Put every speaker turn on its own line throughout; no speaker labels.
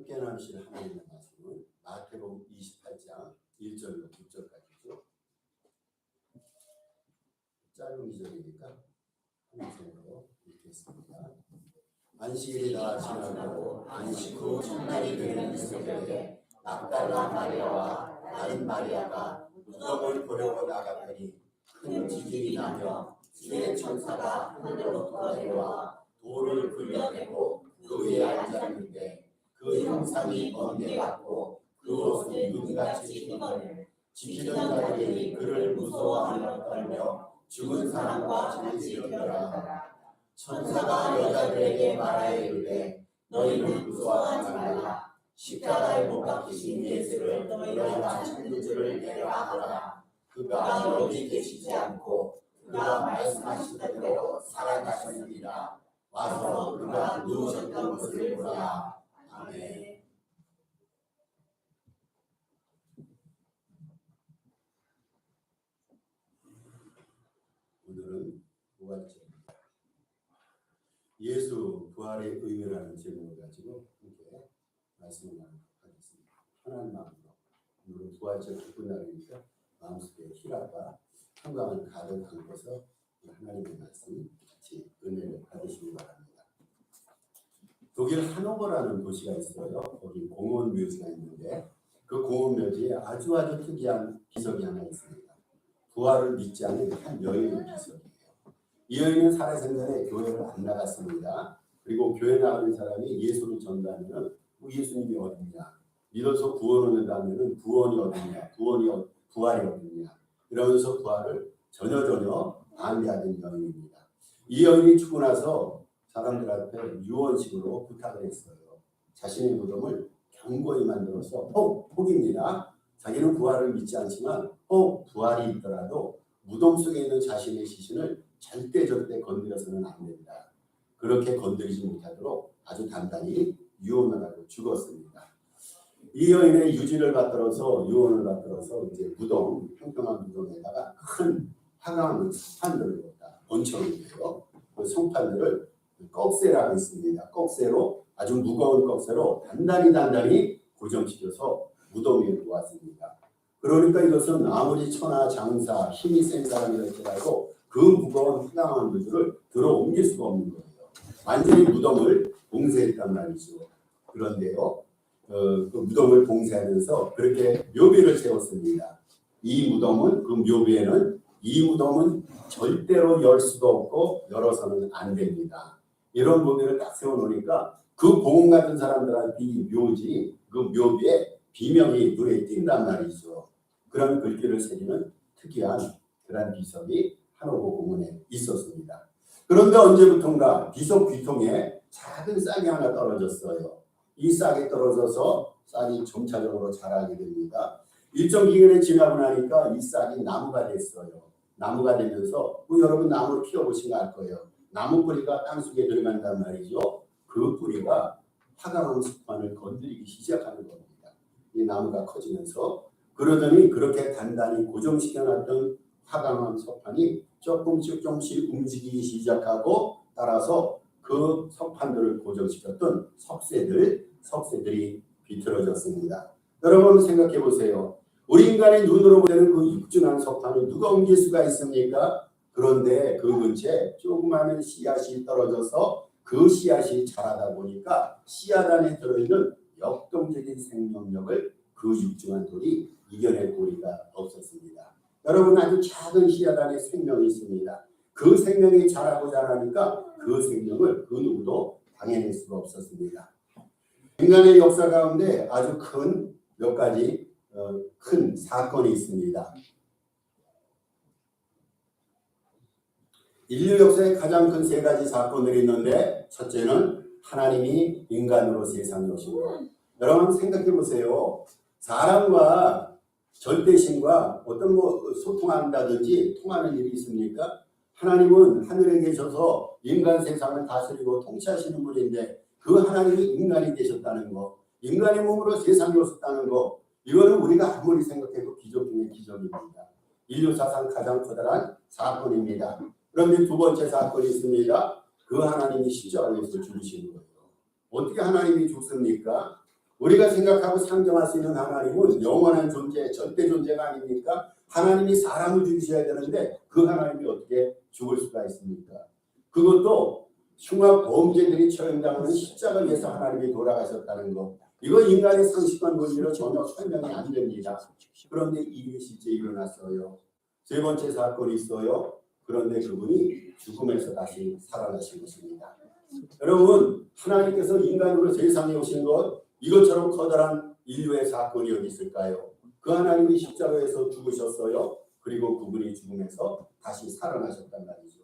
함께 나누실 하나님의 말씀은 마태복음 28장 1절로 6절까지죠. 짧은 기절이니까 한 손으로 읽겠습니다. 안식일이 다 지나고 안식 후 첫날이 되는 이스라엘에 막달라 마리아와 다른 마리아가 무덤을 보려고 나가더니 큰 지진이 나며 주의 천사가 하늘로부터 내려와 돌을 굴려내고 그 위에 앉았는데 그 형상이 번개 같고 그 옷은 눈같이 흰거늘 지키던 자들이 그를 무서워하며 떨며 죽은 사람과 같이 여겨라. 천사가 여자들에게 말하여 이르되 너희는 무서워하지 말라. 십자가에 못 박히신 예수를 너희가 찾는 줄을 내가 알아. 그가 여기 계시지 않고 그가 말씀하신 대로 살아나셨느니라. 와서 그가 누우셨던 것을 보라. 아멘. 오늘은 부활절입니다. 예수 부활의 의미라는 제목을 가지고 함께 말씀을 나누도록 하겠습니다. 편한 마음으로 오늘은 부활절 기쁜 날이니까 마음속에 희락과 평강을 가득 안고서 하나님의 말씀 같이 은혜를 받으시기 바랍니다. 독일 하노버라는 도시가 있어요. 거기 공원 묘지가 있는데 그 공원 묘지에 아주 특이한 비석이 하나 있습니다. 부활을 믿지 않는 한 여인의 비석이에요. 이 여인은 살아생전에 교회를 안 나갔습니다. 그리고 교회 나가는 사람이 예수를 전도하면 예수님이 어디냐, 믿어서 구원 얻는다면 구원이 어디냐, 부활이 어디냐 이러면서 부활을 전혀 반대하는 여인입니다. 이 여인이 죽고 나서 사람들 앞에 유언식으로 부탁을 했어요. 자신의 무덤을 견고히 만들어서 혹입니다. 자기는 부활을 믿지 않지만 부활이 있더라도 무덤 속에 있는 자신의 시신을 절대 건드려서는 안 된다. 그렇게 건드리지 못하도록 아주 단단히 유언을 하고 죽었습니다. 이 여인의 유언을 받들어서 이제 무덤, 평평한 무덤에다가 큰 화강한 성판들을 얹혀놓고요. 그 성판들을 꺽쇠라고 있습니다. 꺽쇠로 아주 무거운 꺽쇠로 단단히 고정시켜서 무덤 위에 놓았습니다. 그러니까 이것은 아무리 천하 장사 힘이 센 사람이랄지라도 그 무거운 화강한 것들을 들어 옮길 수가 없는 거예요. 완전히 무덤을 봉쇄했단 말이죠. 그런데요, 그 무덤을 봉쇄하면서 그렇게 묘비를 세웠습니다. 이 무덤은 그 묘비에는 이 무덤은 절대로 열 수도 없고 열어서는 안 됩니다. 이런 묘비를 딱 세워놓으니까 그 공원 같은 사람들한테 이 묘지, 그 묘비에 비명이 눈에 띈단 말이죠. 그런 글귀를 새기는 특이한 그런 비석이 하노버 공원에 있었습니다. 그런데 언제부턴가 비석 귀통에 작은 싹이 하나 떨어졌어요. 이 싹이 떨어져서 싹이 점차적으로 자라게 됩니다. 일정 기간이 지나고 나니까 이 싹이 나무가 됐어요. 나무가 되면서 여러분 나무를 키워보신 거 알 거예요. 나무 뿌리가 땅속에 들어간단 말이죠. 그 뿌리가 화강암 석판을 건드리기 시작하는 겁니다. 이 나무가 커지면서 그러더니 그렇게 단단히 고정시켜놨던 화강암 석판이 조금씩 움직이기 시작하고 따라서 그 석판들을 고정시켰던 석쇠들이 비틀어졌습니다. 여러분 생각해 보세요. 우리 인간의 눈으로 보는 그 육중한 석판을 누가 옮길 수가 있습니까? 그런데 그 근처에 조그마한 씨앗이 떨어져서 그 씨앗이 자라다 보니까 씨앗 안에 들어있는 역동적인 생명력을 그 육중한 돌이 이겨낼 도리가 없었습니다. 여러분 아주 작은 씨앗 안에 생명이 있습니다. 그 생명이 자라고 자라니까 그 생명을 그 누구도 당해낼 수가 없었습니다. 인간의 역사 가운데 아주 큰 몇 가지 큰 사건이 있습니다. 인류 역사에 가장 큰 세 가지 사건들이 있는데 첫째는 하나님이 인간으로 세상에 오신 것. 여러분 생각해 보세요. 사람과 절대신과 어떤 소통한다든지 통하는 일이 있습니까? 하나님은 하늘에 계셔서 인간 세상을 다스리고 통치하시는 분인데 그 하나님이 인간이 되셨다는 거, 인간의 몸으로 세상에 오셨다는 거, 이거는 우리가 아무리 생각해도 기적 중의 기적입니다. 인류 사상 가장 커다란 사건입니다. 그런데 두 번째 사건이 있습니다. 그 하나님이 십자가에서 죽으시는 거예요. 어떻게 하나님이 죽습니까? 우리가 생각하고 상정할 수 있는 하나님은 영원한 존재, 절대 존재가 아닙니까? 하나님이 사람을 죽이셔야 되는데 그 하나님이 어떻게 죽을 수가 있습니까? 그것도 흉악 범죄들이 처형당하는 십자가를 위해서 하나님이 돌아가셨다는 것. 이거 인간의 상식과 논리로 전혀 설명이 안 됩니다. 그런데 이게 실제 일어났어요. 세 번째 사건이 있어요. 그런데 그분이 죽음에서 다시 살아나신 것입니다. 여러분, 하나님께서 인간으로 세상에 오신 것, 이것처럼 커다란 인류의 사건이 어디 있을까요? 그 하나님이 십자가에서 죽으셨어요. 그리고 그분이 죽음에서 다시 살아나셨단 말이죠.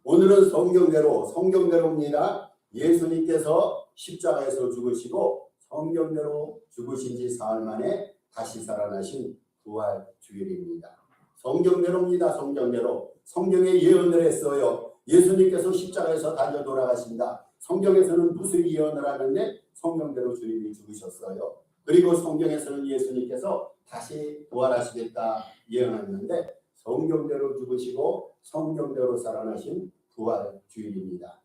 오늘은 성경대로입니다. 예수님께서 십자가에서 죽으시고 성경대로 죽으신 지 사흘 만에 다시 살아나신 부활 주일입니다. 성경대로입니다. 성경대로. 성경에 예언을 했어요. 예수님께서 십자가에서 달려 돌아가신다. 성경에서는 무슨 예언을 하는데 성경대로 주님이 죽으셨어요. 그리고 성경에서는 예수님께서 다시 부활하시겠다 예언했는데 성경대로 죽으시고 성경대로 살아나신 부활 주일입니다.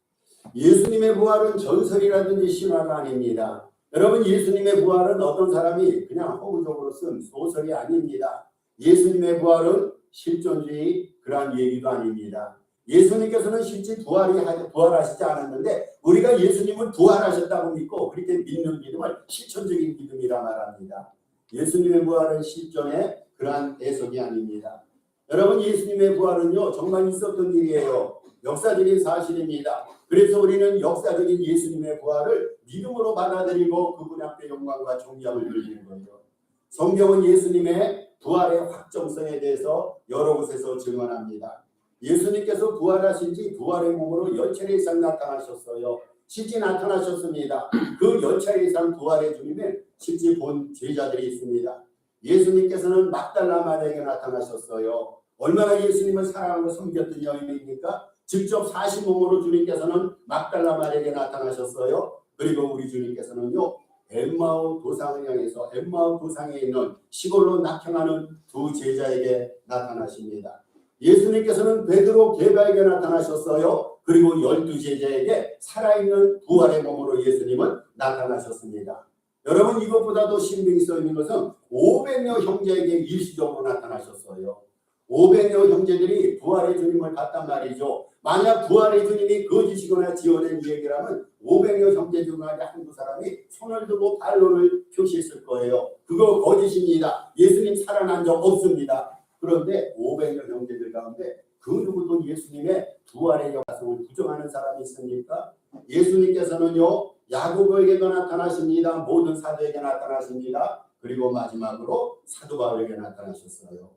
예수님의 부활은 전설이라든지 신화가 아닙니다. 여러분, 예수님의 부활은 어떤 사람이 그냥 허구적으로 쓴 소설이 아닙니다. 예수님의 부활은 실존주의 그러한 얘기도 아닙니다. 예수님께서는 실제 부활하시지 않았는데 우리가 예수님은 부활하셨다고 믿고 그렇게 믿는 믿음을 실존적인 믿음이라 말합니다. 예수님의 부활은 실존의 그러한 해석이 아닙니다. 여러분, 예수님의 부활은요 정말 있었던 일이에요. 역사적인 사실입니다. 그래서 우리는 역사적인 예수님의 부활을 믿음으로 받아들이고 그분 앞에 영광과 존경을 돌리는 거죠. 성경은 예수님의 부활의 확정성에 대해서 여러 곳에서 증언합니다. 예수님께서 부활하신 지 부활의 몸으로 10차례 이상 나타나셨어요. 실제 나타나셨습니다. 그 10차례 이상 부활의 주님을 실제 본 제자들이 있습니다. 예수님께서는 막달라 마리아에게 나타나셨어요. 얼마나 예수님을 사랑하고 섬겼던 여인입니까? 직접 사신 몸으로 주님께서는 막달라 마리아에게 나타나셨어요. 그리고 우리 주님께서는요 엠마오 도상을 향해서 엠마오 도상에 있는 시골로 낙향하는 두 제자에게 나타나십니다. 예수님께서는 베드로 게바에게 나타나셨어요. 그리고 12제자에게 살아있는 부활의 몸으로 예수님은 나타나셨습니다. 여러분, 이것보다도 신빙이 써 있는 것은 500여 형제에게 일시적으로 나타나셨어요. 500여 형제들이 부활의 주님을 봤단 말이죠. 만약 부활의 주님이 거짓이거나 지어낸 얘기라면 500여 형제 중 한두 사람이 손을 들고 반론을 표시했을 거예요. 그거 거짓입니다. 예수님 살아난 적 없습니다. 그런데 500여 형제들 가운데 그 누구도 예수님의 부활의 역사성을 부정하는 사람이 있습니까? 예수님께서는요 야고보에게도 나타나십니다. 모든 사도에게 나타나십니다. 그리고 마지막으로 사도 바울에게 나타나셨어요.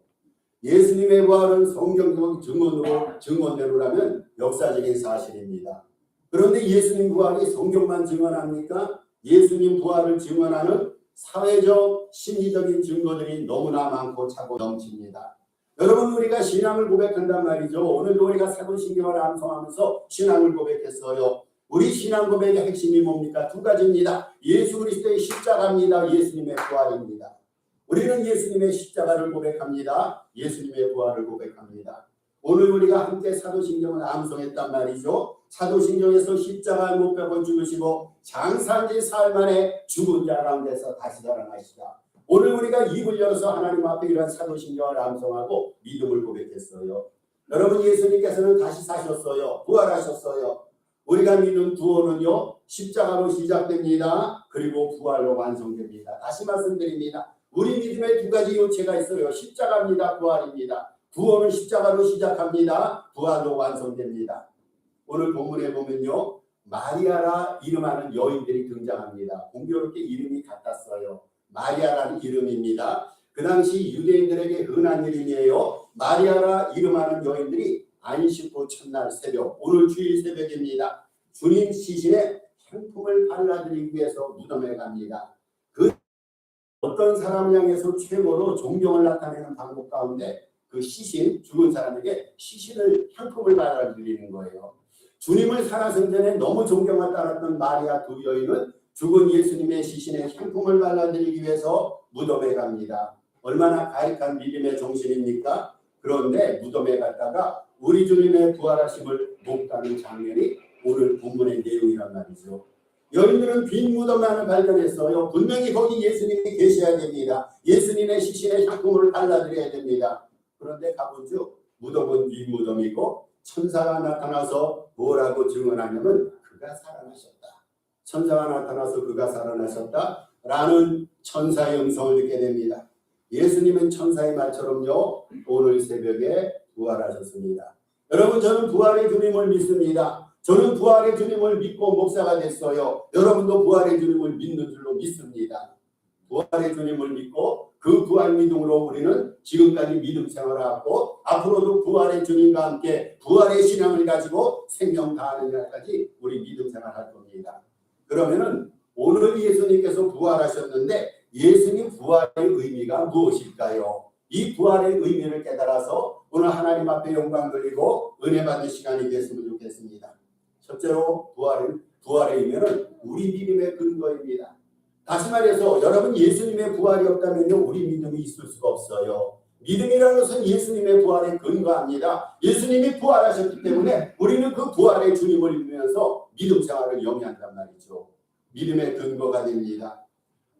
예수님의 부활은 성경적 증언대로라면 역사적인 사실입니다. 그런데 예수님 부활이 성경만 증언합니까? 예수님 부활을 증언하는 사회적, 심리적인 증거들이 너무나 많고 차고 넘칩니다. 여러분, 우리가 신앙을 고백한단 말이죠. 오늘도 우리가 사도신경을 암송하면서 신앙을 고백했어요. 우리 신앙 고백의 핵심이 뭡니까? 두 가지입니다. 예수 그리스도의 십자가입니다. 예수님의 부활입니다. 우리는 예수님의 십자가를 고백합니다. 예수님의 부활을 고백합니다. 오늘 우리가 함께 사도신경을 암송했단 말이죠. 사도신경에서 십자가에 못 박아 죽으시고 장사한 지 사흘 만에 죽은 자 가운데서 다시 살아나시다. 오늘 우리가 입을 열어서 하나님 앞에 이런 사도신경을 암송하고 믿음을 고백했어요. 여러분, 예수님께서는 다시 사셨어요. 부활하셨어요. 우리가 믿는 구원은요 십자가로 시작됩니다. 그리고 부활로 완성됩니다. 다시 말씀드립니다. 우리 믿음에 두 가지 요체가 있어요. 십자가입니다. 부활입니다. 구원은 십자가로 시작합니다. 부활로 완성됩니다. 오늘 본문에 보면요 마리아라 이름하는 여인들이 등장합니다. 공교롭게 이름이 같았어요. 마리아라는 이름입니다. 그 당시 유대인들에게 흔한 이름이에요. 마리아라 이름하는 여인들이 안식 후 첫날 새벽, 오늘 주일 새벽입니다. 주님 시신에 향품을 발라드리기 위해서 무덤에 갑니다. 그 어떤 사람 향해서 최고로 존경을 나타내는 방법 가운데 그 시신, 죽은 사람에게 시신을 향품을 발라드리는 거예요. 주님을 살아생 전에 너무 존경을 따랐던 마리아 두 여인은 죽은 예수님의 시신에 향품을 발라드리기 위해서 무덤에 갑니다. 얼마나 가익한 믿음의 정신입니까? 그런데 무덤에 갔다가 우리 주님의 부활하심을 못 가는 장면이 오늘 본문의 내용이란 말이죠. 여인들은 빈 무덤만을 발견했어요. 분명히 거기 예수님이 계셔야 됩니다. 예수님의 시신의 향품을 발라드려야 됩니다. 그런데 가본즉 무덤은 빈 무덤이고 천사가 나타나서 뭐라고 증언하냐면 그가 살아나셨다. 천사가 나타나서 그가 살아나셨다라는 천사의 음성을 듣게 됩니다. 예수님은 천사의 말처럼요 오늘 새벽에 부활하셨습니다. 여러분, 저는 부활의 주님을 믿습니다. 저는 부활의 주님을 믿고 목사가 됐어요. 여러분도 부활의 주님을 믿는 줄로 믿습니다. 부활의 주님을 믿고 그 부활 믿음으로 우리는 지금까지 믿음 생활을 하고 앞으로도 부활의 주님과 함께 부활의 신앙을 가지고 생명 다하는 날까지 우리 믿음 생활할 겁니다. 그러면은 오늘 예수님께서 부활하셨는데 예수님 부활의 의미가 무엇일까요? 이 부활의 의미를 깨달아서 오늘 하나님 앞에 영광 돌리고 은혜 받는 시간이 됐으면 좋겠습니다. 첫째로 부활의 의미는 우리 믿음의 근거입니다. 다시 말해서 여러분, 예수님의 부활이 없다면요 우리 믿음이 있을 수가 없어요. 믿음이라는 것은 예수님의 부활에 근거합니다. 예수님이 부활하셨기 때문에 우리는 그 부활의 주님을 믿으면서 믿음 생활을 영위한단 말이죠. 믿음의 근거가 됩니다.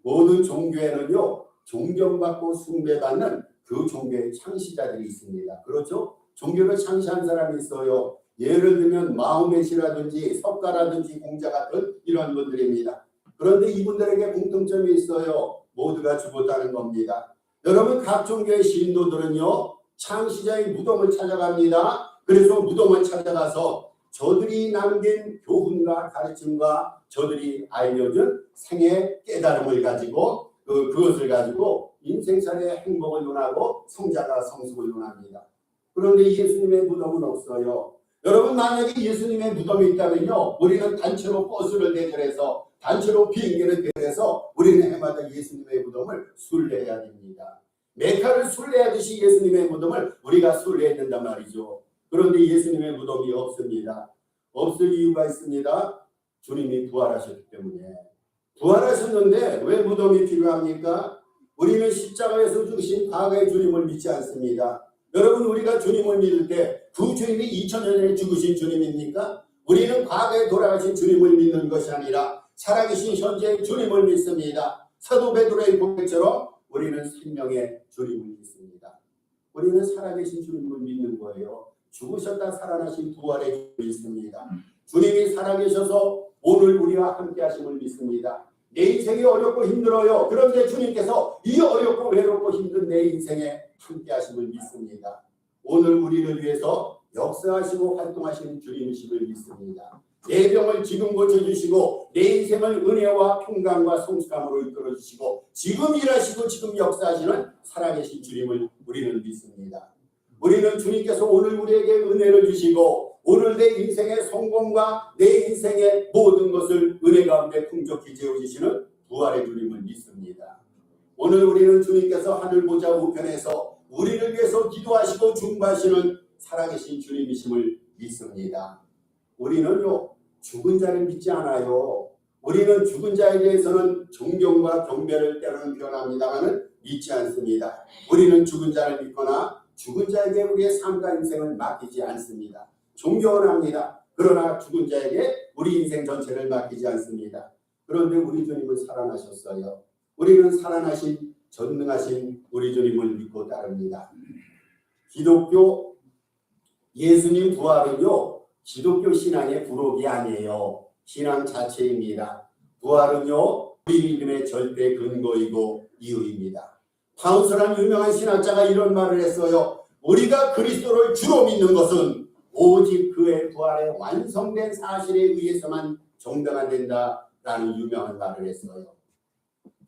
모든 종교에는요 존경받고 숭배받는 그 종교의 창시자들이 있습니다. 그렇죠? 종교를 창시한 사람이 있어요. 예를 들면 마호메시라든지 석가라든지 공자 같은 이런 분들입니다. 그런데 이분들에게 공통점이 있어요. 모두가 죽었다는 겁니다. 여러분, 각 종교의 신도들은요 창시자의 무덤을 찾아갑니다. 그래서 무덤을 찾아가서 저들이 남긴 교훈과 가르침과 저들이 알려준 생애 깨달음을 가지고 그것을 가지고 인생살이의 행복을 논하고 성자가 성숙을 논합니다. 그런데 예수님의 무덤은 없어요. 여러분, 만약에 예수님의 무덤이 있다면요 우리는 단체로 버스를 대절해서 단체로 비행기를 대절해서 우리는 해마다 예수님의 무덤을 순례해야 됩니다. 메카를 순례하듯이 예수님의 무덤을 우리가 순례해야 된단 말이죠. 그런데 예수님의 무덤이 없습니다. 없을 이유가 있습니다. 주님이 부활하셨기 때문에. 부활하셨는데 왜 무덤이 필요합니까? 우리는 십자가에서 죽으신 과거의 주님을 믿지 않습니다. 여러분, 우리가 주님을 믿을 때 그 주님이 2000년 전에 죽으신 주님입니까? 우리는 과거에 돌아가신 주님을 믿는 것이 아니라 살아계신 현재의 주님을 믿습니다. 사도 베드로의 고백처럼 우리는 생명의 주님을 믿습니다. 우리는 살아계신 주님을 믿는 거예요. 죽으셨다 살아나신 부활의 주님을 믿습니다. 주님이 살아계셔서 오늘 우리와 함께 하심을 믿습니다. 내 인생이 어렵고 힘들어요. 그런데 주님께서 이 어렵고 외롭고 힘든 내 인생에 함께 하심을 믿습니다. 오늘 우리를 위해서 역사하시고 활동하시는 주님이심을 믿습니다. 내 병을 지금 고쳐주시고 내 인생을 은혜와 평강과 성숙함으로 이끌어주시고 지금 일하시고 지금 역사하시는 살아계신 주님을 우리는 믿습니다. 우리는 주님께서 오늘 우리에게 은혜를 주시고 오늘 내 인생의 성공과 내 인생의 모든 것을 은혜 가운데 풍족히 재워주시는 부활의 주님을 믿습니다. 오늘 우리는 주님께서 하늘 보좌 우편에서 우리를 위해서 기도하시고 중보하시는 살아계신 주님이심을 믿습니다. 우리는요 죽은 자를 믿지 않아요. 우리는 죽은 자에 대해서는 존경과 경배를 때로는 표현합니다만 믿지 않습니다. 우리는 죽은 자를 믿거나 죽은 자에게 우리의 삶과 인생을 맡기지 않습니다. 존경을 합니다. 그러나 죽은 자에게 우리 인생 전체를 맡기지 않습니다. 그런데 우리 주님은 살아나셨어요. 우리는 살아나신 전능하신 우리 주님을 믿고 따릅니다. 기독교 예수님 부활은요 기독교 신앙의 부록이 아니에요. 신앙 자체입니다. 부활은요 우리 믿음의 절대 근거이고 이유입니다. 파운스라는 유명한 신학자가 이런 말을 했어요. 우리가 그리스도를 주로 믿는 것은 오직 그의 부활에 완성된 사실에 의해서만 정당화된다라는 유명한 말을 했어요.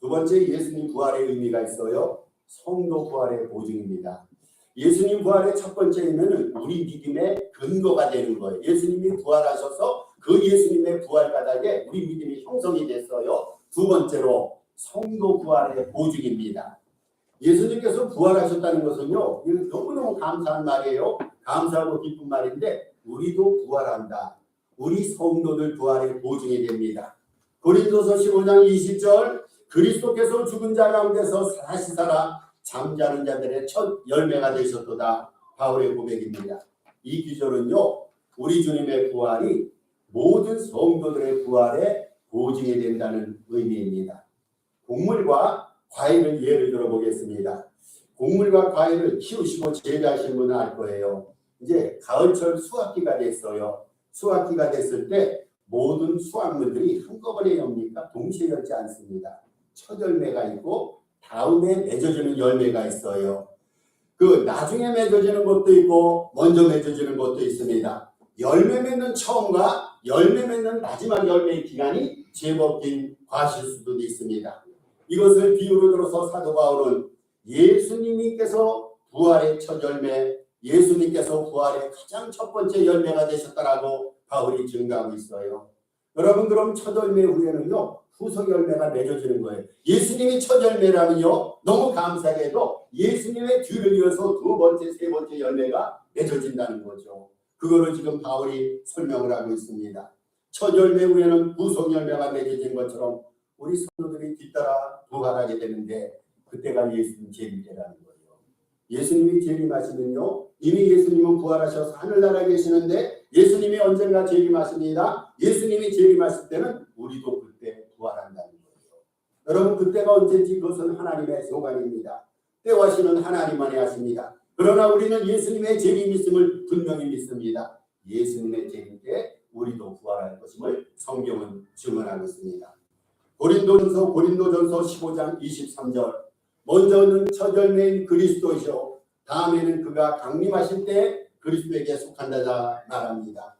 두 번째, 예수님 부활의 의미가 있어요. 성도 부활의 보증입니다. 예수님 부활의 첫 번째이면 우리 믿음의 근거가 되는 거예요. 예수님이 부활하셔서 그 예수님의 부활 바닥에 우리 믿음이 형성이 됐어요. 두 번째로 성도 부활의 보증입니다. 예수님께서 부활하셨다는 것은요 너무너무 감사한 말이에요. 감사하고 기쁜 말인데 우리도 부활한다. 우리 성도들 부활의 보증이 됩니다. 고린도서 15장 20절 그리스도께서 죽은 자 가운데서 다시 살아 잠자는 자들의 첫 열매가 되셨도다. 바울의 고백입니다. 이 기절은요 우리 주님의 부활이 모든 성도들의 부활의 보증이 된다는 의미입니다. 곡물과 과일을 예를 들어 보겠습니다. 곡물과 과일을 키우시고 재배하신 분은 알 거예요. 이제 가을철 수확기가 됐어요. 수확기가 됐을 때 모든 수확물들이 한꺼번에 엽니까? 동시에 열지 않습니다. 첫 열매가 있고 다음에 맺어지는 열매가 있어요. 그 나중에 맺어지는 것도 있고 먼저 맺어지는 것도 있습니다. 열매 맺는 처음과 열매 맺는 마지막 열매의 기간이 제법 긴 과실수도 있습니다. 이것을 비유로 들어서 사도 바울은 예수님께서 부활의 첫 열매, 예수님께서 부활의 가장 첫 번째 열매가 되셨다라고 바울이 증거하고 있어요. 여러분, 그럼 첫 열매 후에는요, 후속 열매가 맺어지는 거예요. 예수님이 첫 열매라면요, 너무 감사하게도 예수님의 뒤를 이어서 두 번째, 세 번째 열매가 맺어진다는 거죠. 그거를 지금 바울이 설명을 하고 있습니다. 첫 열매 후에는 후속 열매가 맺어진 것처럼 우리 성도들이 뒤따라 부활하게 되는데 그때가 예수님 재림때라는 거예요. 예수님이 재림하시면요, 이미 예수님은 부활하셔서 하늘나라에 계시는데 예수님이 언젠가 재림하십니다. 예수님이 재림하실 때는 우리도 그때 부활한다는 거예요. 여러분, 그때가 언제인지 그것은 하나님의 소관입니다. 때와시는 하나님만이 하십니다. 그러나 우리는 예수님의 재림이 있음을 분명히 믿습니다. 예수님의 재림 때 우리도 부활할 것임을 성경은 증언하고 있습니다. 고린도전서 15장 23절, 먼저는 첫 열매인 그리스도시요 다음에는 그가 강림하실 때 그리스도에게 속한다자 말합니다.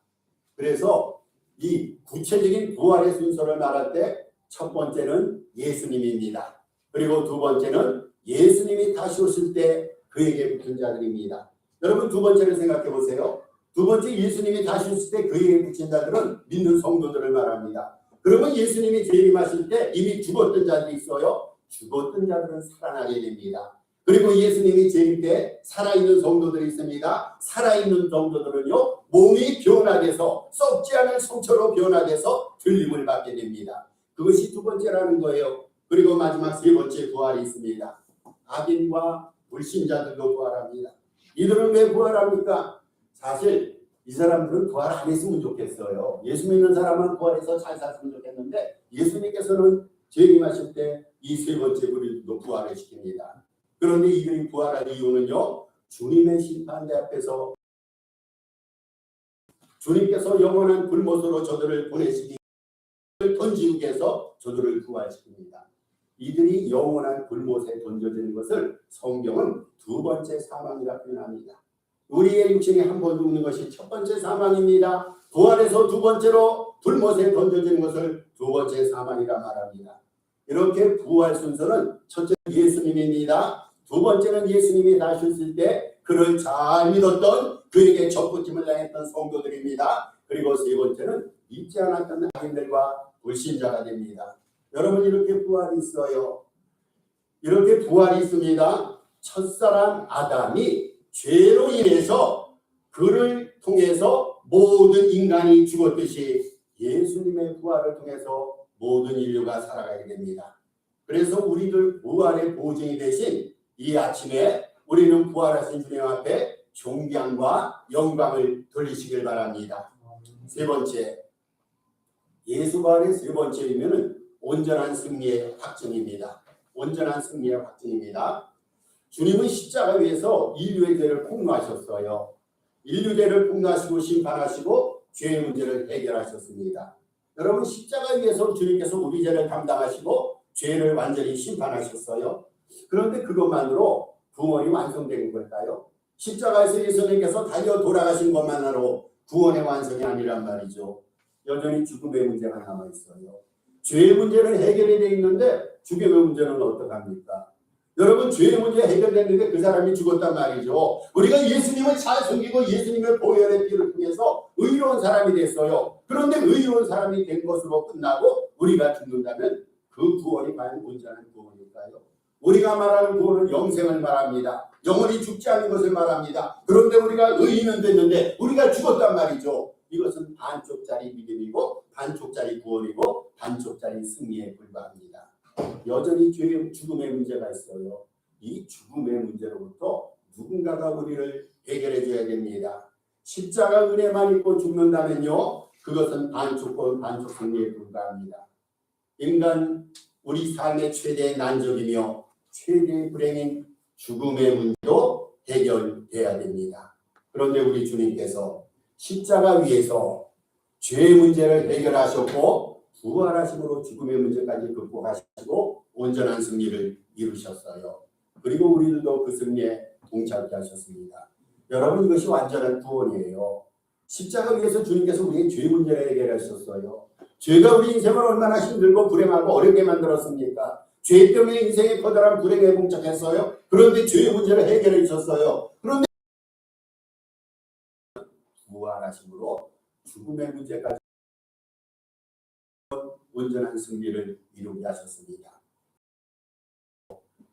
그래서 이 구체적인 부활의 순서를 말할 때 첫 번째는 예수님입니다. 그리고 두 번째는 예수님이 다시 오실 때 그에게 붙은 자들입니다. 여러분, 두 번째를 생각해 보세요. 두 번째 예수님이 다시 오실 때 그에게 붙인 자들은 믿는 성도들을 말합니다. 그러면 예수님이 재림하실 때 이미 죽었던 자들이 있어요. 죽었던 자들은 살아나게 됩니다. 그리고 예수님이 재림 때 살아있는 성도들이 있습니다. 살아있는 성도들은요, 몸이 변화돼서 썩지 않을 성처로 변화돼서 들림을 받게 됩니다. 그것이 두 번째라는 거예요. 그리고 마지막 세 번째 부활이 있습니다. 악인과 불신자들도 부활합니다. 이들은 왜 부활합니까? 사실 이 사람들은 부활 안 했으면 좋겠어요. 예수 믿는 사람은 부활해서 잘 살았으면 좋겠는데 예수님께서는 재림하실 때 이 세 번째 부류도 부활을 시킵니다. 그런데 이들이 부활한 이유는요, 주님의 심판대 앞에서 주님께서 영원한 불못으로 저들을 보내시기 던지기 위해서 저들을 부활시킵니다. 이들이 영원한 불못에 던져지는 것을 성경은 두 번째 사망이라 표현합니다. 우리의 육신이 한 번 죽는 것이 첫 번째 사망입니다. 부활해서 두 번째로 불못에 던져지는 것을 두 번째 사망이라 말합니다. 이렇게 부활 순서는 첫째 예수님입니다. 두 번째는 예수님이 다시 오실 때 그를 잘 믿었던 그에게 접붙임을 당했던 성도들입니다. 그리고 세 번째는 믿지 않았던 악인들과 불신자가 됩니다. 여러분, 이렇게 부활이 있어요. 이렇게 부활이 있습니다. 첫사람 아담이 죄로 인해서 그를 통해서 모든 인간이 죽었듯이 예수님의 부활을 통해서 모든 인류가 살아가게 됩니다. 그래서 우리들 부활의 보증이 되신 이 아침에 우리는 부활하신 주님 앞에 존경과 영광을 돌리시길 바랍니다. 세 번째, 예수 부활의 세 번째 의미는 온전한 승리의 확증입니다. 온전한 승리의 확증입니다. 주님은 십자가 위에서 인류의 죄를 폭로하셨어요. 인류 죄를 폭로하시고 심판하시고 죄의 문제를 해결하셨습니다. 여러분, 십자가 위에서 주님께서 우리 죄를 담당하시고 죄를 완전히 심판하셨어요. 그런데 그것만으로 구원이 완성된 걸까요? 십자가에서 예수님께서 달려 돌아가신 것만으로 구원의 완성이 아니란 말이죠. 여전히 죽음의 문제가 남아있어요. 죄의 문제는 해결이 되어 있는데 죽음의 문제는 어떡합니까? 여러분, 죄의 문제 해결됐는데 그 사람이 죽었단 말이죠. 우리가 예수님을 잘 섬기고 예수님의 보혈의 피를 통해서 의로운 사람이 됐어요. 그런데 의로운 사람이 된 것으로 끝나고 우리가 죽는다면 그 구원이 과연 온전한 구원일까요? 우리가 말하는 구원은 영생을 말합니다. 영원히 죽지 않는 것을 말합니다. 그런데 우리가 의인은 됐는데 우리가 죽었단 말이죠. 이것은 반쪽짜리 믿음이고 반쪽짜리 구원이고 반쪽짜리 승리에 불과합니다. 여전히 죄의 죽음의 문제가 있어요. 이 죽음의 문제로부터 누군가가 우리를 해결해 줘야 됩니다. 십자가 은혜만 입고 죽는다면요, 그것은 반쪽 구원 반쪽 승리에 불과합니다. 인간 우리 삶의 최대의 난적이며 최대의 불행인 죽음의 문제도 해결돼야 됩니다. 그런데 우리 주님께서 십자가 위에서 죄의 문제를 해결하셨고 부활하심으로 죽음의 문제까지 극복하시고 온전한 승리를 이루셨어요. 그리고 우리들도 그 승리에 동참케 하셨습니다. 여러분, 이것이 완전한 구원이에요. 십자가 위에서 주님께서 우리의 죄 문제를 해결하셨어요. 죄가 우리 인생을 얼마나 힘들고 불행하고 어렵게 만들었습니까? 죄 때문에 인생의 커다란 불행에 봉착했어요. 그런데 죄의 문제를 해결해 주셨어요. 그런데 부활하심으로 죽음의 문제까지 온전한 승리를 이루게 하셨습니다.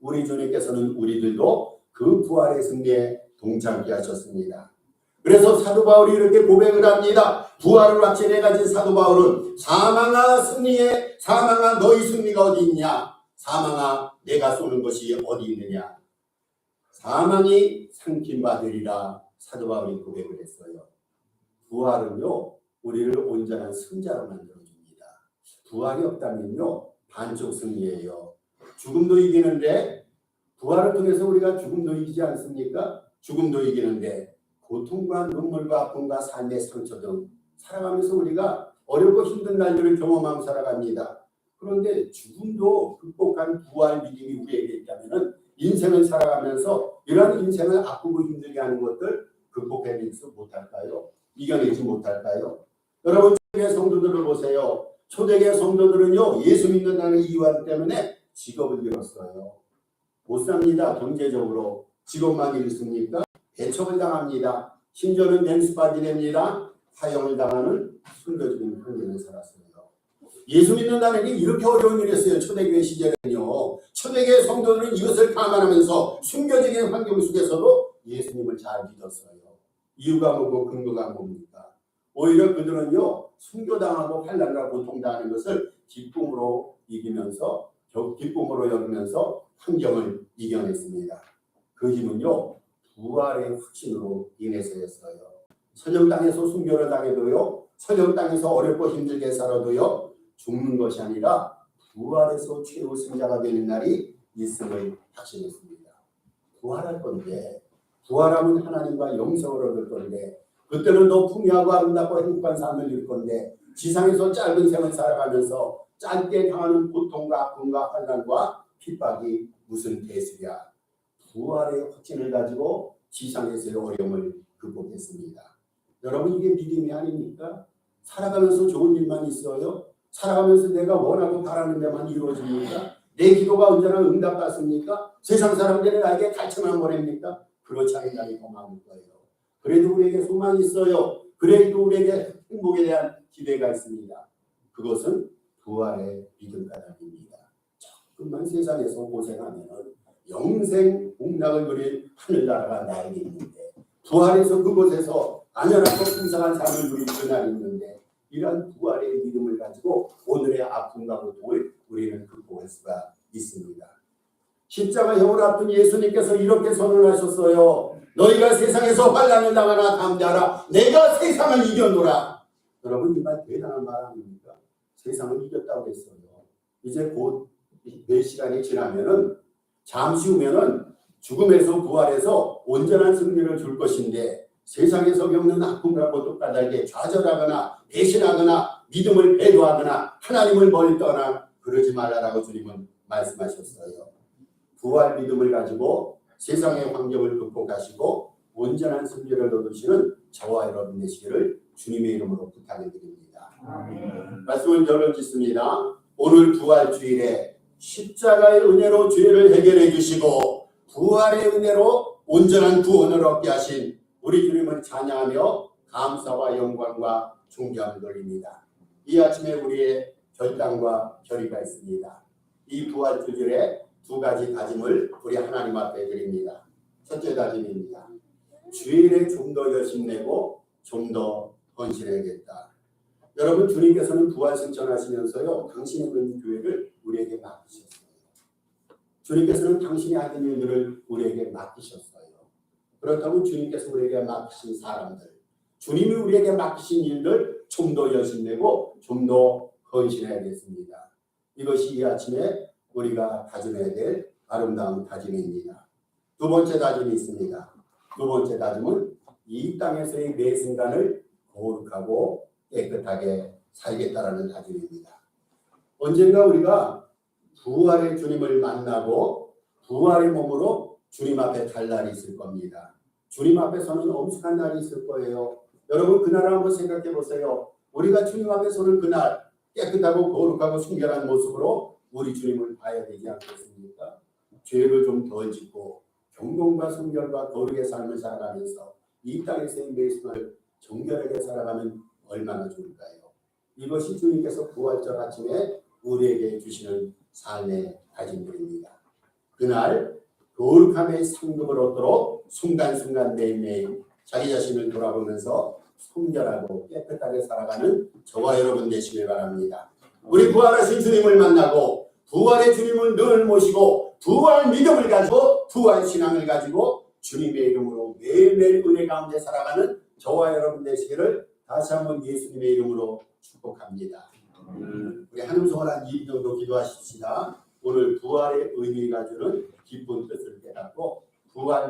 우리 주님께서는 우리들도 그 부활의 승리에 동참케 하셨습니다. 그래서 사도 바울이 이렇게 고백을 합니다. 부활을 확신해 가진 사도 바울은 사망아 승리에 사망아 너희 승리가 어디 있냐? 사망아 내가 쏘는 것이 어디 있느냐? 사망이 삼킴받으리라 사도 바울이 고백을 했어요. 부활은요 우리를 온전한 승자로 만들어줍니다. 부활이 없다면요 반쪽 승리예요. 죽음도 이기는데 부활을 통해서 우리가 죽음도 이기지 않습니까? 죽음도 이기는데 고통과 눈물과 아픔과 삶의 상처 등 살아가면서 우리가 어렵고 힘든 날들을 경험하며 살아갑니다. 그런데 죽음도 극복한 부활 믿음이 우리에게 있다면 인생을 살아가면서 이러한 인생을 아프고 힘들게 하는 것들 극복해내지 못할까요? 이겨내지 못할까요? 여러분, 초대교회 성도들을 보세요. 초대교회 성도들은요 예수 믿는다는 이유 때문에 직업을 잃었어요. 못 삽니다. 경제적으로. 직업만 잃습니까? 배척을 당합니다. 심지어는 댄스바디 됩니다. 사형을 당하는 순교적인 환경에 살았어요. 예수 믿는다는 게 이렇게 어려운 일이었어요. 초대교회 시절에는요. 초대교회 성도들은 이것을 감안하면서 순교적인 환경 속에서도 예수님을 잘 믿었어요. 이유가 뭐고 근거가 뭡니까? 오히려 그들은요 순교당하고 환난과 고통당하는 것을 기쁨으로 이기면서 기쁨으로 여기면서 환경을 이겨냈습니다. 그 힘은요 부활의 확신으로 인해서였어요. 서령 땅에서 순교를 당해도요, 서령 땅에서 어렵고 힘들게 살아도요, 죽는 것이 아니라 부활에서 최후 승자가 되는 날이 있음을 확신했습니다. 부활할 건데, 부활하면 하나님과 영생을 얻을 건데, 그때는 더 풍요하고 아름답고 행복한 삶을 누릴 건데, 지상에서 짧은 생을 살아가면서 짧게 당하는 고통과 아픔과 환난과 핍박이 무슨 대수야. 부활의 확신을 가지고 지상에서의 어려움을 극복했습니다. 여러분, 이게 믿음이 아닙니까? 살아가면서 좋은 일만 있어요? 살아가면서 내가 원하고 바라는 데만 이루어집니까? 내 기도가 언제나 응답받습니까? 세상 사람들이 나에게 갈증만 보냅니까? 그렇지 않다니 더 많을 거예요. 그래도 우리에게 소망이 있어요. 그래도 우리에게 행복에 대한 기대가 있습니다. 그것은 부활의 믿음 까닭입니다. 조금만 세상에서 고생하면 영생 복락을 누릴 하늘나라가 나에게 있는데, 부활에서 그곳에서 안전하고 풍성한 삶을 누릴 그날이 있는데, 이러한 부활의 믿음을 가지고 오늘의 아픔과 고통을 우리는 극복할 수가 있습니다. 십자가형을 앞둔 예수님께서 이렇게 선언하셨어요. 너희가 세상에서 환난을 당하나 담대하라. 내가 세상을 이겨노라. 여러분, 이 말 대단한 말 아닙니까? 세상을 이겼다고 했어요. 이제 곧 몇 시간이 지나면은 잠시 후면은 죽음에서 부활해서 온전한 승리를 줄 것인데, 세상에서 겪는 아픔과 고통 까닭에 좌절하거나 배신하거나 믿음을 배도하거나 하나님을 멀리 떠나 그러지 말라라고 주님은 말씀하셨어요. 부활 믿음을 가지고 세상의 환경을 극복하시고 온전한 승리를 얻으시는 저와 여러분 되시기를 주님의 이름으로 부탁해 드립니다. 말씀을 결론 짓습니다. 오늘 부활주일에 십자가의 은혜로 죄를 해결해 주시고 부활의 은혜로 온전한 구원을 얻게 하신 우리 주님을 찬양하며 감사와 영광과 존경을 돌립니다. 이 아침에 우리의 결단과 결의가 있습니다. 이 부활주일에 두 가지 다짐을 우리 하나님 앞에 드립니다. 첫째 다짐입니다. 주일에 좀 더 열심내고 좀 더 헌신해야겠다. 여러분, 주님께서는 부활승천하시면서요 당신의 있는 교회를 우리에게 맡기셨어요. 주님께서는 당신이 하는 일들을 우리에게 맡기셨어요. 그렇다면 주님께서 우리에게 맡기신 사람들, 주님이 우리에게 맡기신 일들 좀 더 열심내고 좀 더 헌신해야겠습니다. 이것이 이 아침에 우리가 다짐해야 될 아름다운 다짐입니다. 두 번째 다짐이 있습니다. 두 번째 다짐은 이 땅에서의 매 순간을 거룩하고 깨끗하게 살겠다라는 다짐입니다. 언젠가 우리가 부활의 주님을 만나고 부활의 몸으로 주님 앞에 갈 날이 있을 겁니다. 주님 앞에서는 엄숙한 날이 있을 거예요. 여러분 그날을 한번 생각해 보세요. 우리가 주님 앞에 서는 그날 깨끗하고 거룩하고 순결한 모습으로 우리 주님을 봐야 되지 않겠습니까? 죄를 좀 덜 짓고 경건과 순결과 거룩의 삶을 살아가면서 이 땅에서의 매 순간을 정결하게 살아가면 얼마나 좋을까요? 이것이 주님께서 부활절 아침에 우리에게 주시는 삶의 다짐들입니다. 그날 거룩함의 상급을 얻도록 순간순간 매일매일 자기 자신을 돌아보면서 순결하고 깨끗하게 살아가는 저와 여러분 되시길 바랍니다. 우리 부활하신 주님을 만나고 부활의 주님을 늘 모시고 부활 믿음을 가지고 부활 신앙을 가지고 주님의 이름으로 매일매일 은혜 가운데 살아가는 저와 여러분 되시기를 다시 한번 예수님의 이름으로 축복합니다. 우리 한음성을 한 2분 정도 기도하십시다. 오늘 부활의 의미가 주는 기쁜 뜻을 깨닫고 부활